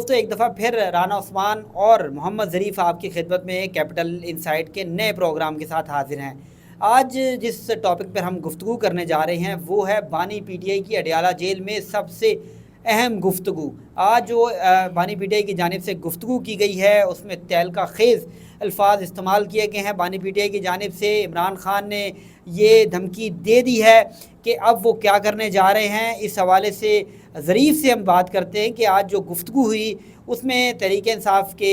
دوستو ایک دفعہ پھر رانا عثمان اور محمد ظریف آپ کی خدمت میں کیپٹل انسائٹ کے نئے پروگرام کے ساتھ حاضر ہیں۔ آج جس ٹاپک پر ہم گفتگو کرنے جا رہے ہیں وہ ہے بانی پی ٹی آئی کی اڈیالہ جیل میں سب سے اہم گفتگو۔ آج جو بانی پی ٹی آئی کی جانب سے گفتگو کی گئی ہے اس میں تہلکہ خیز الفاظ استعمال کیے گئے ہیں۔ بانی پی ٹی آئی کی جانب سے عمران خان نے یہ دھمکی دے دی ہے کہ اب وہ کیا کرنے جا رہے ہیں۔ اس حوالے سے ظریف سے ہم بات کرتے ہیں کہ آج جو گفتگو ہوئی اس میں تحریک انصاف کے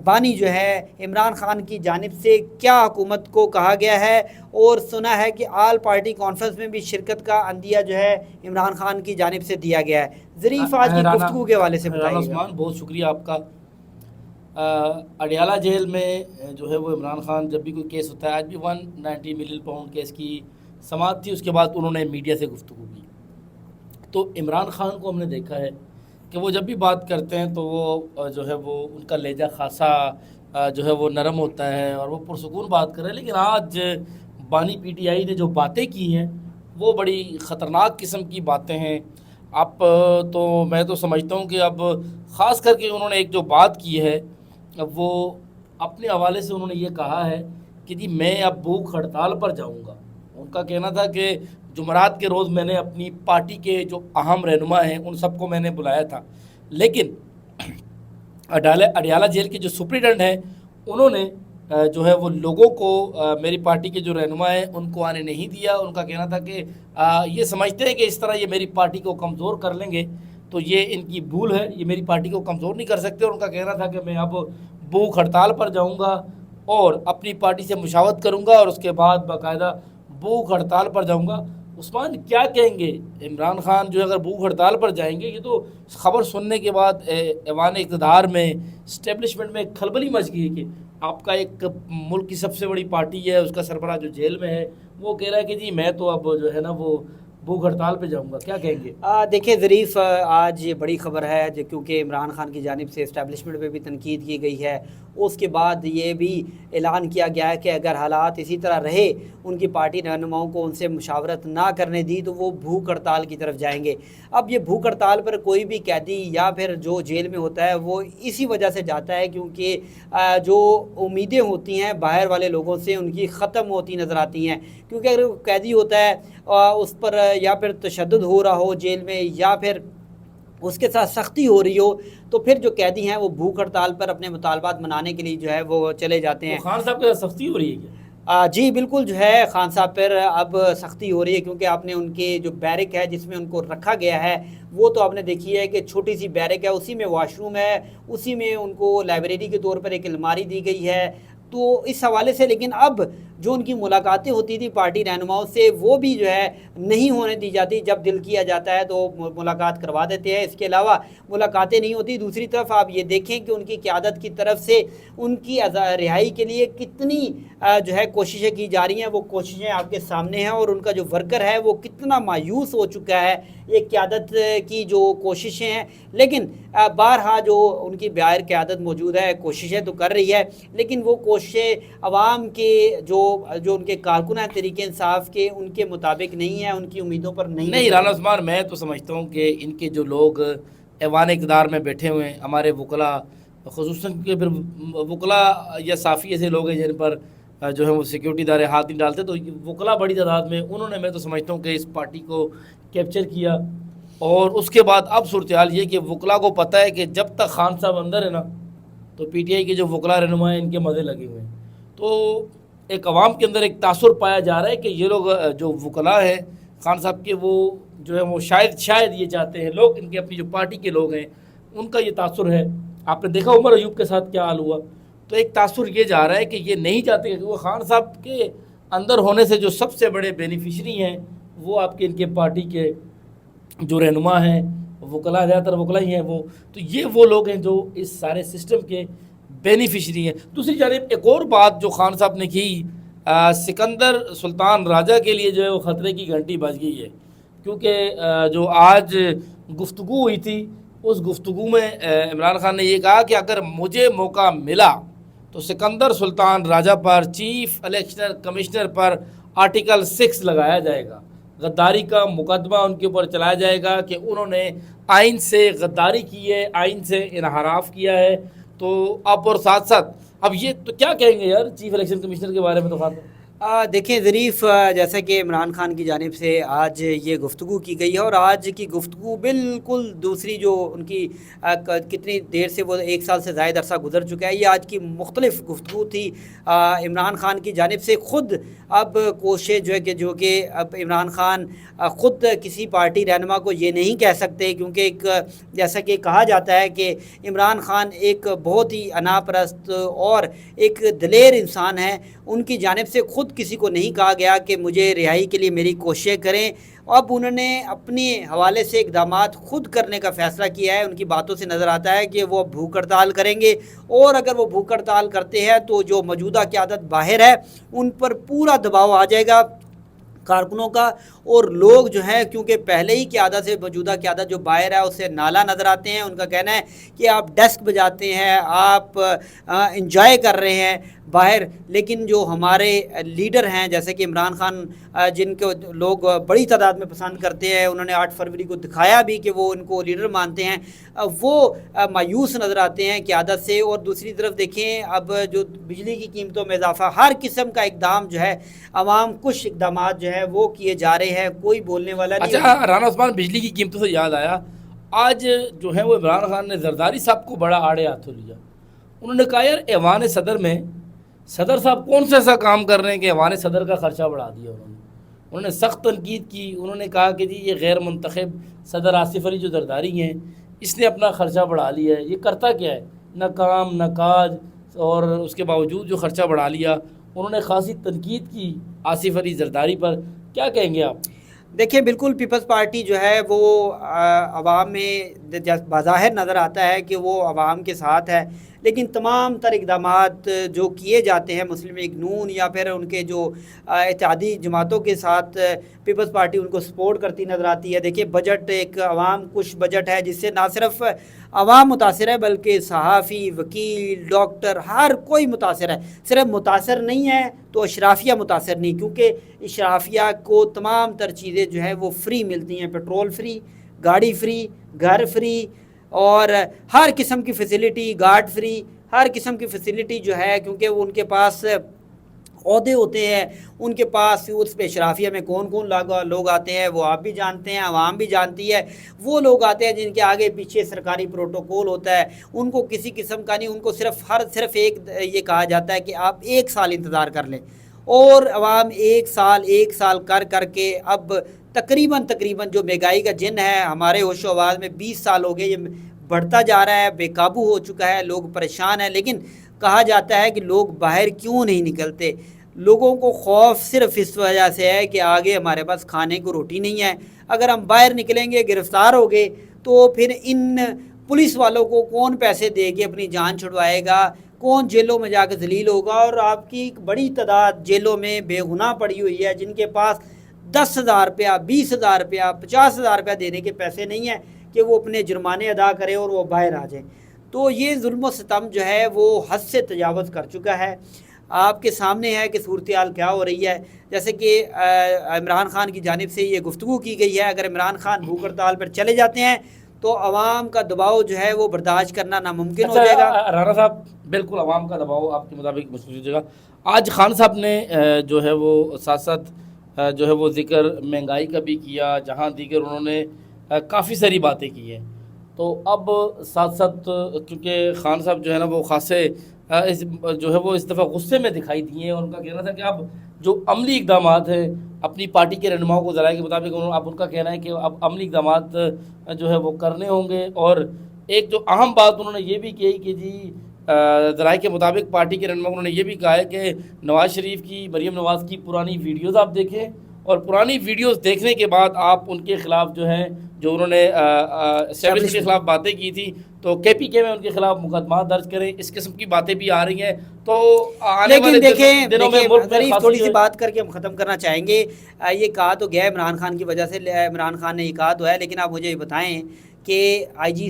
بانی جو ہے عمران خان کی جانب سے کیا حکومت کو کہا گیا ہے، اور سنا ہے کہ آل پارٹی کانفرنس میں بھی شرکت کا عندیہ جو ہے عمران خان کی جانب سے دیا گیا ہے۔ ظریف آج کی گفتگو کے حوالے سے رانا عثمان بہت شکریہ آپ کا۔ اڈیالہ جیل میں جو ہے وہ عمران خان جب بھی کوئی کیس ہوتا ہے، آج بھی 190 ملین پاؤنڈ کیس کی سماعت تھی، اس کے بعد انہوں نے میڈیا سے گفتگو کی۔ تو عمران خان کو ہم نے دیکھا ہے کہ وہ جب بھی بات کرتے ہیں تو وہ جو ہے وہ ان کا لہجہ خاصا جو ہے وہ نرم ہوتا ہے اور وہ پرسکون بات کر رہے ہیں، لیکن آج بانی پی ٹی آئی نے جو باتیں کی ہیں وہ بڑی خطرناک قسم کی باتیں ہیں۔ تو میں تو سمجھتا ہوں کہ اب خاص کر کے انہوں نے ایک جو بات کی ہے، اب وہ اپنے حوالے سے انہوں نے یہ کہا ہے کہ جی میں اب بھوک ہڑتال پر جاؤں گا۔ ان کا کہنا تھا کہ جمعرات کے روز میں نے اپنی پارٹی کے جو اہم رہنما ہیں ان سب کو میں نے بلایا تھا، لیکن اڈیالہ جیل کے جو سپرنٹینڈنٹ ہیں انہوں نے جو ہے وہ لوگوں کو میری پارٹی کے جو رہنما ہیں ان کو آنے نہیں دیا۔ ان کا کہنا تھا کہ یہ سمجھتے ہیں کہ اس طرح یہ میری پارٹی کو کمزور کر لیں گے، تو یہ ان کی بھول ہے، یہ میری پارٹی کو کمزور نہیں کر سکتے۔ اور ان کا کہنا تھا کہ میں اب بھوک ہڑتال پر جاؤں گا اور اپنی پارٹی سے مشاورت کروں گا اور اس کے بعد باقاعدہ بھوک ہڑتال پر جاؤں گا۔ عثمان کیا کہیں گے عمران خان جو اگر بھوک ہڑتال پر جائیں گے؟ یہ تو خبر سننے کے بعد ایوان اقتدار میں اسٹیبلشمنٹ میں کھلبلی مچ گئی کہ آپ کا ایک ملک کی سب سے بڑی پارٹی ہے، اس کا سربراہ جو جیل میں ہے وہ کہہ رہا ہے کہ جی میں تو اب جو ہے نا وہ بھوک ہڑتال پہ جاؤں گا۔ کیا کہیں گے؟ دیکھیں ظریف، آج یہ بڑی خبر ہے کیونکہ عمران خان کی جانب سے اسٹیبلشمنٹ پہ بھی تنقید کی گئی ہے، اس کے بعد یہ بھی اعلان کیا گیا ہے کہ اگر حالات اسی طرح رہے، ان کی پارٹی رہنماؤں کو ان سے مشاورت نہ کرنے دی تو وہ بھوک ہڑتال کی طرف جائیں گے۔ اب یہ بھوک ہڑتال پر کوئی بھی قیدی یا پھر جو جیل میں ہوتا ہے وہ اسی وجہ سے جاتا ہے کیونکہ جو امیدیں ہوتی ہیں باہر والے لوگوں سے ان کی ختم ہوتی نظر آتی ہیں، کیونکہ اگر قیدی ہوتا ہے اس پر یا پھر تشدد ہو رہا ہو جیل میں یا پھر اس کے ساتھ سختی ہو رہی ہو، تو پھر جو قیدی ہیں وہ بھوک ہڑتال پر اپنے مطالبات منانے کے لیے جو ہے وہ چلے جاتے ہیں۔ خان صاحب کے ساتھ سختی ہو رہی ہے کیا؟ جی بالکل، جو ہے خان صاحب پر اب سختی ہو رہی ہے کیونکہ آپ نے ان کے جو بیرک ہے جس میں ان کو رکھا گیا ہے وہ تو آپ نے دیکھی ہے کہ چھوٹی سی بیرک ہے، اسی میں واش روم ہے، اسی میں ان کو لائبریری کے طور پر ایک الماری دی گئی ہے۔ تو اس حوالے سے لیکن اب جو ان کی ملاقاتیں ہوتی تھی پارٹی رہنماؤں سے وہ بھی جو ہے نہیں ہونے دی جاتی، جب دل کیا جاتا ہے تو ملاقات کروا دیتے ہیں، اس کے علاوہ ملاقاتیں نہیں ہوتی۔ دوسری طرف آپ یہ دیکھیں کہ ان کی قیادت کی طرف سے ان کی رہائی کے لیے کتنی جو ہے کوششیں کی جا رہی ہیں، وہ کوششیں آپ کے سامنے ہیں، اور ان کا جو ورکر ہے وہ کتنا مایوس ہو چکا ہے یہ قیادت کی جو کوششیں ہیں۔ لیکن بارہا جو ان کی باہر قیادت موجود ہے کوششیں تو کر رہی ہے، لیکن وہ کوششیں عوام کے جو ان کے کارکن ہیں تحریک انصاف کے ان کے مطابق نہیں ہے، ان کی امیدوں پر نہیں۔ رانا عثمان میں تو سمجھتا ہوں کہ ان کے جو لوگ ایوان اقتدار میں بیٹھے ہوئے ہیں، ہمارے وکلاء، خصوصاً کہ پھر وکلاء یا صافی ایسے لوگ ہیں جن پر جو ہے وہ سیکیورٹی ادارے ہاتھ نہیں ڈالتے، تو وکلاء بڑی تعداد میں انہوں نے میں تو سمجھتا ہوں کہ اس پارٹی کو کیپچر کیا۔ اور اس کے بعد اب صورتحال یہ کہ وکلاء کو پتہ ہے کہ جب تک خان صاحب اندر ہے نا تو پی ٹی آئی کے جو وکلاء رہنما ہیں ان کے مزے لگے ہوئے ہیں۔ تو ایک عوام کے اندر ایک تاثر پایا جا رہا ہے کہ یہ لوگ جو وکلاء ہیں خان صاحب کے، وہ جو ہے وہ شاید یہ چاہتے ہیں لوگ، ان کے اپنی جو پارٹی کے لوگ ہیں ان کا یہ تاثر ہے۔ آپ نے دیکھا عمر ایوب کے ساتھ کیا حال ہوا، تو ایک تاثر یہ جا رہا ہے کہ یہ نہیں چاہتے کہ وہ خان صاحب کے اندر ہونے سے جو سب سے بڑے بینیفیشری ہیں وہ آپ کے ان کے پارٹی کے جو رہنما ہیں، وکلاء، زیادہ تر وکلاء ہی ہیں تو یہ وہ لوگ ہیں جو اس سارے سسٹم کے بینیفیشری ہیں۔ دوسری جانب ایک اور بات جو خان صاحب نے کی، سکندر سلطان راجہ کے لیے جو ہے وہ خطرے کی گھنٹی بج گئی ہے، کیونکہ جو آج گفتگو ہوئی تھی اس گفتگو میں عمران خان نے یہ کہا کہ اگر مجھے موقع ملا تو سکندر سلطان راجہ پر، چیف الیکشن کمشنر پر آرٹیکل 6 لگایا جائے گا، غداری کا مقدمہ ان کے اوپر چلایا جائے گا کہ انہوں نے آئین سے غداری کی ہے, آئین سے انحراف کیا ہے. تو اب اور ساتھ ساتھ اب یہ تو کیا کہیں گے یار چیف الیکشن کمشنر کے بارے میں؟ تو خاص دیکھیں ظریف، جیسا کہ عمران خان کی جانب سے آج یہ گفتگو کی گئی ہے، اور آج کی گفتگو بالکل دوسری جو ان کی کتنی دیر سے وہ 1 سال سے زائد عرصہ گزر چکا ہے، یہ آج کی مختلف گفتگو تھی عمران خان کی جانب سے. خود اب کوشش جو کہ اب عمران خان خود کسی پارٹی رہنما کو یہ نہیں کہہ سکتے، کیونکہ ایک جیسا کہ کہا جاتا ہے کہ عمران خان ایک بہت ہی انا پرست اور ایک دلیر انسان ہے. ان کی جانب سے خود کسی کو نہیں کہا گیا کہ مجھے رہائی کے لیے میری کوششیں کریں. اب انہوں نے اپنے حوالے سے اقدامات خود کرنے کا فیصلہ کیا ہے. ان کی باتوں سے نظر آتا ہے کہ وہ بھوک ہڑتال کریں گے، اور اگر وہ بھوک ہڑتال کرتے ہیں تو جو موجودہ قیادت باہر ہے ان پر پورا دباؤ آ جائے گا کارکنوں کا، اور لوگ جو ہیں کیونکہ پہلے ہی قیادت سے موجودہ قیادت جو باہر ہے اسے نالا نظر آتے ہیں. ان کا کہنا ہے کہ آپ ڈیسک بجاتے ہیں، آپ انجوائے کر رہے ہیں باہر، لیکن جو ہمارے لیڈر ہیں جیسے کہ عمران خان جن کو لوگ بڑی تعداد میں پسند کرتے ہیں، انہوں نے 8 فروری کو دکھایا بھی کہ وہ ان کو لیڈر مانتے ہیں، وہ مایوس نظر آتے ہیں قیادت سے. اور دوسری طرف دیکھیں اب جو بجلی کی قیمتوں میں اضافہ، ہر قسم کا اقدام جو ہے عوام کش اقدامات جو ہے وہ کیے جا رہے ہیں، کوئی بولنے والا نہیں. اچھا رانا عثمان، بجلی کی قیمتوں سے یاد آیا، آج جو ہے وہ عمران خان نے زرداری صاحب کو بڑا آڑے ہاتھوں لیا. انہوں نے کہا یار ایوان صدر میں صدر صاحب کون سا ایسا کام کر رہے ہیں کہ ایوان صدر کا خرچہ بڑھا دیا. انہوں نے سخت تنقید کی. انہوں نے کہا کہ جی یہ غیر منتخب صدر آصف علی جو زرداری ہیں، اس نے اپنا خرچہ بڑھا لیا ہے. یہ کرتا کیا ہے؟ نہ کام نہ کاج، اور اس کے باوجود جو خرچہ بڑھا لیا. انہوں نے خاصی تنقید کی آصف علی زرداری پر. کیا کہیں گے آپ؟ دیکھیں بالکل پیپلز پارٹی جو ہے وہ عوام میں بظاہر نظر آتا ہے کہ وہ عوام کے ساتھ ہے، لیکن تمام تر اقدامات جو کیے جاتے ہیں مسلم لیگ نون یا پھر ان کے جو اتحادی جماعتوں کے ساتھ پیپلز پارٹی ان کو سپورٹ کرتی نظر آتی ہے. دیکھیں بجٹ ایک عوام کش بجٹ ہے، جس سے نہ صرف عوام متاثر ہے بلکہ صحافی، وکیل، ڈاکٹر، ہر کوئی متاثر ہے. صرف متاثر نہیں ہے تو اشرافیہ متاثر نہیں، کیونکہ اشرافیہ کو تمام تر چیزیں جو ہے وہ فری ملتی ہیں. پیٹرول فری، گاڑی فری، گھر فری، اور ہر قسم کی فیسلٹی، گارڈ فری، ہر قسم کی فیسلٹی جو ہے، کیونکہ وہ ان کے پاس عہدے ہوتے ہیں. ان کے پاس اس پہ اشرافیہ میں کون کون لوگ آتے ہیں وہ آپ بھی جانتے ہیں، عوام بھی جانتی ہے. وہ لوگ آتے ہیں جن کے آگے پیچھے سرکاری پروٹوکول ہوتا ہے. ان کو کسی قسم کا نہیں، ان کو صرف ایک یہ کہا جاتا ہے کہ آپ 1 سال انتظار کر لیں. اور عوام 1 سال کر کے اب تقریباً جو مہنگائی کا جن ہے ہمارے ہوش و آواز میں 20 سال ہو گئے، یہ بڑھتا جا رہا ہے، بے قابو ہو چکا ہے، لوگ پریشان ہیں. لیکن کہا جاتا ہے کہ لوگ باہر کیوں نہیں نکلتے؟ لوگوں کو خوف صرف اس وجہ سے ہے کہ آگے ہمارے پاس کھانے کو روٹی نہیں ہے. اگر ہم باہر نکلیں گے، گرفتار ہو گئے، تو پھر ان پولیس والوں کو کون پیسے دے کے اپنی جان چھڑوائے گا؟ کون جیلوں میں جا کے ذلیل ہوگا؟ اور آپ کی ایک بڑی تعداد جیلوں میں بے گناہ پڑی ہوئی ہے، جن کے پاس 10,000 روپیہ، 20,000 روپیہ، 50,000 روپیہ دینے کے پیسے نہیں ہیں کہ وہ اپنے جرمانے ادا کریں اور وہ باہر آ جائیں. تو یہ ظلم و ستم جو ہے وہ حد سے تجاوز کر چکا ہے. آپ کے سامنے ہے کہ صورتحال کیا ہو رہی ہے. جیسے کہ عمران خان کی جانب سے یہ گفتگو کی گئی ہے، اگر عمران خان بھوک ہڑتال پر چلے جاتے ہیں تو عوام کا دباؤ جو ہے وہ برداشت کرنا ناممکن ہو جائے گا. رانا صاحب بالکل عوام کا دباؤ آپ کے مطابق محسوس ہو جائے گا. آج خان صاحب نے جو ہے وہ ساتھ ساتھ جو ہے وہ ذکر مہنگائی کا بھی کیا، جہاں دیگر انہوں نے کافی ساری باتیں کی ہیں. تو اب ساتھ ساتھ کیونکہ خان صاحب جو ہے نا وہ خاصے جو ہے وہ اس دفعہ غصے میں دکھائی دیے ہیں. ان کا کہنا تھا کہ اب جو عملی اقدامات ہیں اپنی پارٹی کے رہنماؤں کو ذرائع کے مطابق اب ان کا کہنا ہے کہ اب عملی اقدامات جو ہے وہ کرنے ہوں گے. اور ایک جو اہم بات انہوں نے یہ بھی کہی کہ جی ذرائع کے مطابق پارٹی کے رہنما انہوں نے یہ بھی کہا ہے کہ نواز شریف کی، مریم نواز کی پرانی ویڈیوز آپ دیکھیں، اور پرانی ویڈیوز دیکھنے کے بعد آپ ان کے خلاف جو ہیں، جو انہوں نے اسٹیبلشمنٹ کے خلاف باتیں کی تھی، تو کے پی کے میں ان کے خلاف مقدمات درج کریں. اس قسم کی باتیں بھی آ رہی ہیں. تو آنے والے دنوں میں ملک میں تھوڑی سی بات کر کے ہم ختم کرنا چاہیں گے. یہ کہا تو گیا عمران خان کی وجہ سے، عمران خان نے یہ کہا تو ہے، لیکن آپ مجھے یہ بتائیں کہ آئی جی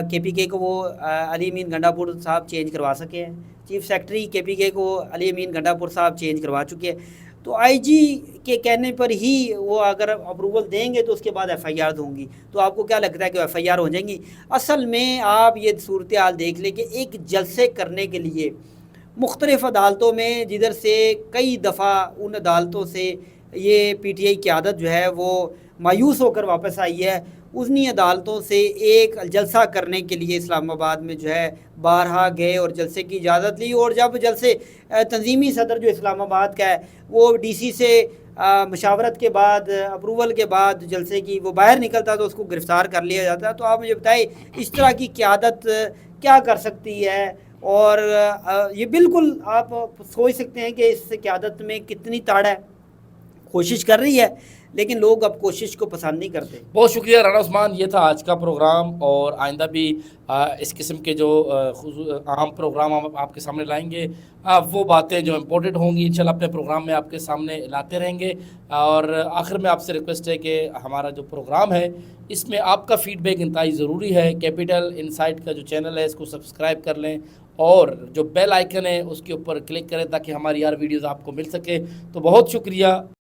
کے پی کے کو وہ علی امین گنڈا پور صاحب چینج کروا سکے ہیں؟ چیف سیکرٹری کے پی کے کو علی امین گنڈا پور صاحب چینج کروا چکے ہیں. تو آئی جی کے کہنے پر ہی وہ اگر اپروول دیں گے تو اس کے بعد ایف آئی آر ہوں گی. تو آپ کو کیا لگتا ہے کہ ایف آئی آر ہو جائیں گی؟ اصل میں آپ یہ صورتحال دیکھ لیں کہ ایک جلسے کرنے کے لیے مختلف عدالتوں میں جدھر سے کئی دفعہ ان عدالتوں سے یہ پی ٹی آئی قیادت جو ہے وہ مایوس ہو کر واپس آئی ہے، انہی عدالتوں سے ایک جلسہ کرنے کے لیے اسلام آباد میں جو ہے بارہا گئے اور جلسے کی اجازت لی. اور جب جلسے تنظیمی صدر جو اسلام آباد کا ہے وہ ڈی سی سے مشاورت کے بعد اپروول کے بعد جلسے کی وہ باہر نکلتا تو اس کو گرفتار کر لیا جاتا. تو آپ مجھے بتائیں اس طرح کی قیادت کیا کر سکتی ہے؟ اور یہ بالکل آپ سوچ سکتے ہیں کہ اس قیادت میں کتنی تاڑ ہے. کوشش کر رہی ہے لیکن لوگ اب کوشش کو پسند نہیں کرتے. بہت شکریہ رانا عثمان. یہ تھا آج کا پروگرام، اور آئندہ بھی اس قسم کے جو عام پروگرام ہم آپ کے سامنے لائیں گے، وہ باتیں جو امپورٹنٹ ہوں گی انشاءاللہ اپنے پروگرام میں آپ کے سامنے لاتے رہیں گے. اور آخر میں آپ سے ریکویسٹ ہے کہ ہمارا جو پروگرام ہے اس میں آپ کا فیڈ بیک انتہائی ضروری ہے. کیپٹل انسائٹ کا جو چینل ہے اس کو سبسکرائب کر لیں، اور جو بیل آئیکن ہے اس کے اوپر کلک کریں تاکہ ہماری ہر ویڈیوز آپ کو مل سکے. تو بہت شکریہ.